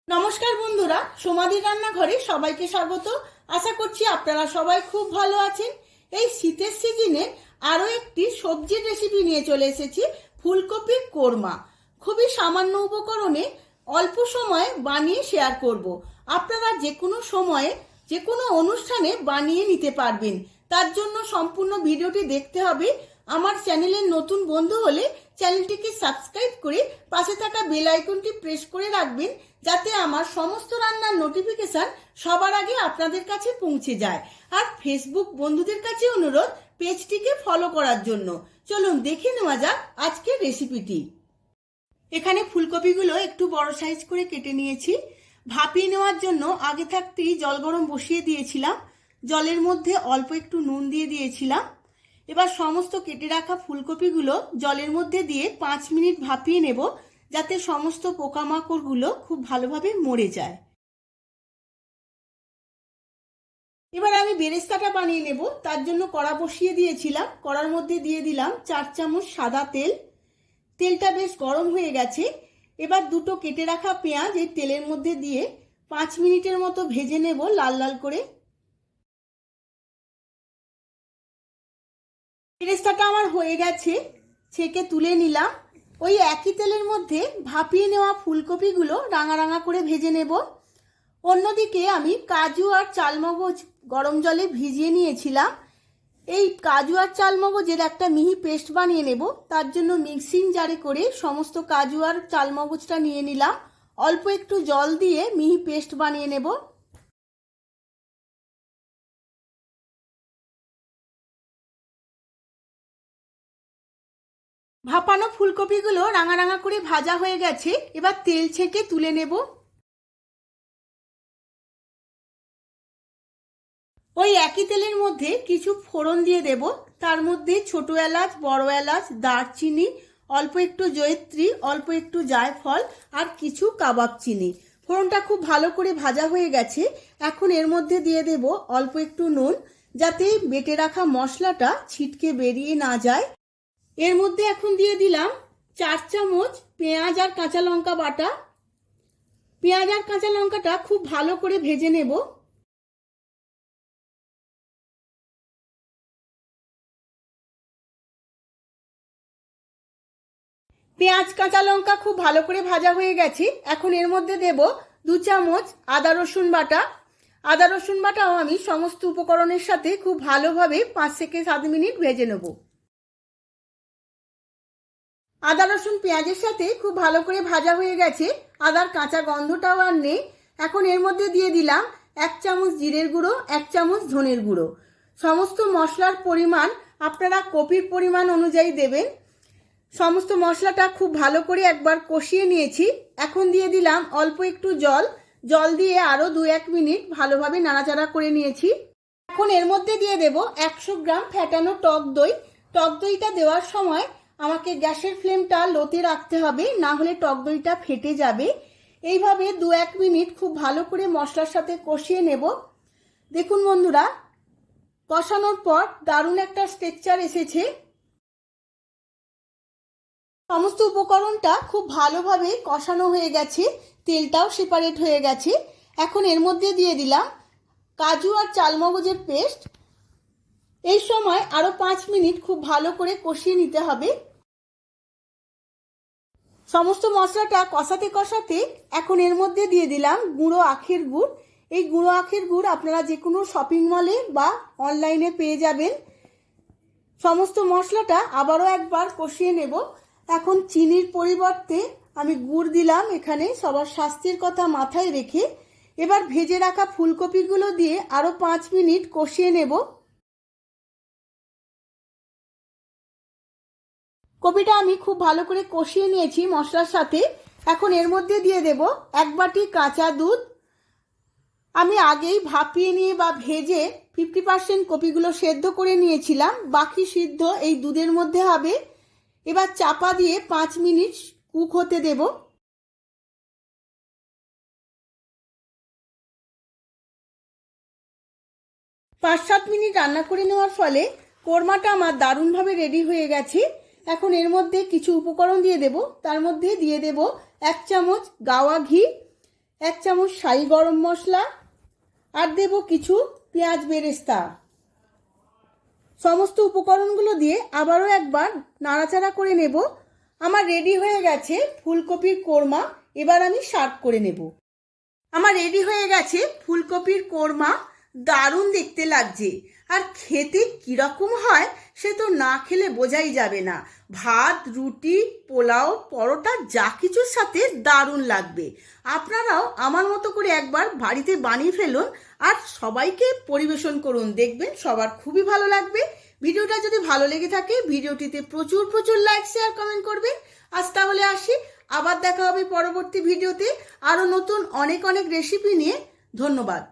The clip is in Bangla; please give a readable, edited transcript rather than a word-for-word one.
নমস্কার বন্ধুরা, সোমাদির রান্নাঘরে সবাইকে স্বাগত। আশা করছি আপনারা সবাই খুব ভালো আছেন। এই শীতের সিজনে আরও একটি সবজির রেসিপি নিয়ে চলে এসেছি, ফুলকপির কোরমা। খুবই সামান্য উপকরণে অল্প সময়ে বানিয়ে শেয়ার করব। আপনারা যে কোনো সময়ে যে কোনো অনুষ্ঠানে বানিয়ে নিতে পারবেন। তার জন্য সম্পূর্ণ ভিডিওটি দেখতে হবে। আমার চ্যানেলের নতুন বন্ধু হলে চ্যানেলটিকে সাবস্ক্রাইব করে পাশে থাকা বেল আইকনটি প্রেস করে রাখবেন, যাতে আমার সমস্ত রান্নার নোটিফিকেশন সবার আগে আপনাদের কাছে পৌঁছে যায়। আর ফেসবুক বন্ধুদের কাছে অনুরোধ পেজটিকে ফলো করার জন্য। চলুন দেখে নেওয়া যাক আজকের রেসিপিটি। এখানে ফুলকপিগুলো একটু বড় সাইজ করে কেটে নিয়েছি। ভাপিয়ে নেওয়ার জন্য আগে থাকতেই জল গরম বসিয়ে দিয়েছিলাম। জলের মধ্যে অল্প একটু নুন দিয়ে দিয়েছিলাম। এবার সমস্ত কেটে রাখা ফুলকপিগুলো জলের মধ্যে দিয়ে 5 মিনিট ভাপিয়ে নেব, যাতে সমস্ত পোকামাকড়গুলো খুব ভালোভাবে মরে যায়। এবার আমি বেরেস্তাটা বানিয়ে নেব। তার জন্য কড়া বসিয়ে দিয়েছিলাম। কড়ার মধ্যে দিয়ে দিলাম 4 চামচ সাদা তেল। তেলটা বেশ গরম হয়ে গেছে। এবার দুটো কেটে রাখা পেঁয়াজ এই তেলের মধ্যে দিয়ে 5 মিনিটের মতো ভেজে নেব লাল লাল করে। বেরেস্তাটা আমার হয়ে গেছে, ছেঁকে তুলে নিলাম। ওই একই তেলের মধ্যে ভাপিয়ে নেওয়া ফুলকপিগুলো রাঙা রাঙা করে ভেজে নেব। অন্যদিকে আমি কাজু আর চালমগজ গরম জলে ভিজিয়ে নিয়েছিলাম। এই কাজু আর চালমগজের একটা মিহি পেস্ট বানিয়ে নেব। তার জন্য মিক্সিং জারে করে সমস্ত কাজু আর চালমগজটা নিয়ে নিলাম। অল্প একটু জল দিয়ে মিহি পেস্ট বানিয়ে নেব। ভাপানো ফুলকপিগুলো রাঙা রাঙা করে ভাজা হয়ে গেছে। এবার তেল ছেঁকে তুলে নেব। ওই একই তেলের মধ্যে কিছু ফোড়ন দিয়ে দেব। তার মধ্যে ছোট এলাচ, বড় এলাচ, দারচিনি, অল্প একটু জয়িত্রী, অল্প একটু জায়ফল আর কিছু কাবাব চিনি। ফোড়নটা খুব ভালো করে ভাজা হয়ে গেছে। এখন এর মধ্যে দিয়ে দেব অল্প একটু নুন, যাতে বেটে রাখা মশলাটা ছিটকে বেরিয়ে না যায়। এর মধ্যে এখন দিয়ে দিলাম 4 চামচ পেঁয়াজ আর কাঁচা লঙ্কা বাটা। পেঁয়াজ আর কাঁচা লঙ্কাটা খুব ভালো করে ভেজে নেব। পেঁয়াজ কাঁচা লঙ্কা খুব ভালো করে ভাজা হয়ে গেছে। এখন এর মধ্যে দেব 2 চামচ আদা রসুন বাটা। আদা রসুন বাটাও আমি সমস্ত উপকরণের সাথে খুব ভালোভাবে 5 থেকে 7 মিনিট ভেজে নেব। আদা রসুন পেঁয়াজের সাথে খুব ভালো করে ভাজা হয়ে গেছে। আদার কাঁচা গন্ধটাও আর নেই। এখন এর মধ্যে দিয়ে দিলাম 1 চামচ জিরের গুঁড়ো, 1 চামচ ধনের গুঁড়ো। সমস্ত মশলার পরিমাণ আপনারা কপির পরিমাণ অনুযায়ী দেবেন। সমস্ত মশলাটা খুব ভালো করে একবার কষিয়ে নিয়েছি। এখন দিয়ে দিলাম অল্প একটু জল। জল দিয়ে আরও 2-1 মিনিট ভালোভাবে নাড়াচাড়া করে নিয়েছি। এখন এর মধ্যে দিয়ে দেব 100 গ্রাম ফ্যাটানো টক দই। টক দইটা দেওয়ার সময় আমাকে গ্যাসের ফ্লেমটা লোতে রাখতে হবে, না হলে টক দইটা ফেটে যাবে। এইভাবে 2-1 মিনিট খুব ভালো করে মশলার সাথে কষিয়ে নেব। দেখুন বন্ধুরা, কষানোর পর দারুণ একটা টেক্সচার এসেছে। সমস্ত উপকরণটা খুব ভালোভাবে কষানো হয়ে গেছে, তেলটাও সেপারেট হয়ে গেছে। এখন এর মধ্যে দিয়ে দিলাম কাজু আর চালমগজের পেস্ট। এই সময় আরও 5 মিনিট খুব ভালো করে কষিয়ে নিতে হবে। সমস্ত মশলাটা কষাতে কষাতে এখন এর মধ্যে দিয়ে দিলাম গুঁড়ো আখের গুড়। এই গুঁড়ো আখের গুড় আপনারা যে কোনো শপিং মলে বা অনলাইনে পেয়ে যাবেন। সমস্ত মশলাটা আবারও একবার কষিয়ে নেব। এখন চিনির পরিবর্তে আমি গুড় দিলাম এখানে, সবার স্বাস্থ্যের কথা মাথায় রেখে। এবার ভেজে রাখা ফুলকপিগুলো দিয়ে আরও 5 মিনিট কষিয়ে নেব। কপিটা আমি খুব ভালো করে কষিয়ে নিয়েছি মশলার সাথে। এখন এর মধ্যে দিয়ে দেব 1 বাটি কাঁচা দুধ। আমি আগেই ভাপিয়ে নিয়ে বা ভেজে 50% কপিগুলো সেদ্ধ করে নিয়েছিলাম, বাকি সিদ্ধ এই দুধের মধ্যে হবে। এবার চাপা দিয়ে 5 মিনিট কুক হতে দেব। 5-7 মিনিট রান্না করে নেওয়ার ফলে কোরমাটা আমার দারুণভাবে রেডি হয়ে গেছে। এখন এর মধ্যে কিছু উপকরণ দিয়ে দেব। তার মধ্যে দিয়ে দেব 1 চামচ গাওয়া ঘি, 1 চামচ শাহি গরম মশলা আর দেব কিছু পেঁয়াজ বেরেস্তা। সমস্ত উপকরণগুলো দিয়ে আবারও একবার নাড়াচাড়া করে নেব। আমার রেডি হয়ে গেছে ফুলকপির কোরমা। এবার আমি সার্ভ করে নেব। আমার রেডি হয়ে গেছে ফুলকপির কোরমা। দারুণ দেখতে লাগছে, আর খেতে কীরকম হয় সে তো না খেলে বোঝাই যাবে না। ভাত, রুটি, পোলাও, পরোটা যা কিছুর সাথে দারুণ লাগবে। আপনারাও আমার মতো করে একবার বাড়িতে বানিয়ে ফেলুন আর সবাইকে পরিবেশন করুন, দেখবেন সবার খুবই ভালো লাগবে। ভিডিওটা যদি ভালো লেগে থাকে ভিডিওটিতে প্রচুর প্রচুর লাইক, শেয়ার, কমেন্ট করবেন। আজ তাহলে আসি, আবার দেখা হবে পরবর্তী ভিডিওতে আরও নতুন অনেক অনেক রেসিপি নিয়ে। ধন্যবাদ।